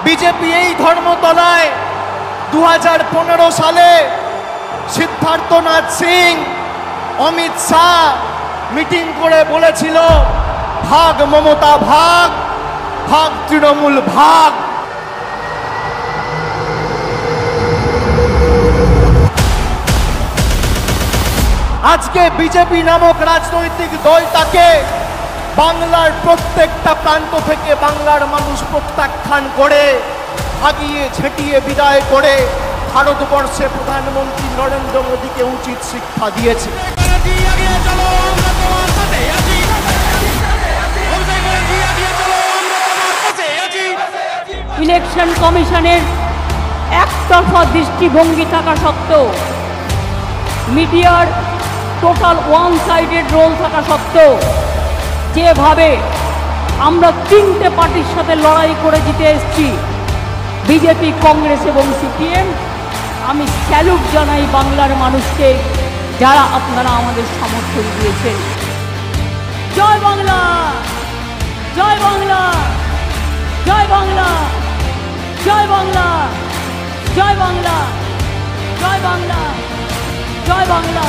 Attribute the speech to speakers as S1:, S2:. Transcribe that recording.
S1: BJP এই ধর্মতলায় 2015 সালে সিদ্ধার্থনাথ সিং, অমিত শাহ মিটিং করে বলেছিল ভাগ মমতা ভাগ, ভাগ তৃণমূল ভাগ। আজকে বিজেপি নামক রাজনৈতিক দলটাকে বাংলার প্রত্যেকটা প্রান্ত থেকে বাংলার মানুষ প্রত্যাখ্যান করে, ভাগিয়ে ঝেঁটিয়ে বিদায় করে ভারতবর্ষে প্রধানমন্ত্রী নরেন্দ্র মোদীকে উচিত শিক্ষা দিয়েছে।
S2: ইলেকশন কমিশনের একতরফা দৃষ্টিভঙ্গি থাকা সত্ত্বেও, মিডিয়ার টোটাল ওয়ান সাইডেড রোল থাকা সত্ত্বেও, যেভাবে আমরা তিনটে পার্টির সাথে লড়াই করে জিতে এসেছি, বিজেপি, কংগ্রেস এবং সিপিএম, আমি স্যালুট জানাই বাংলার মানুষকে, যারা আপনারা আমাদের সমর্থন দিয়েছেন। জয় বাংলা, জয় বাংলা, জয় বাংলা, জয় বাংলা, জয় বাংলা, জয় বাংলা, জয় বাংলা।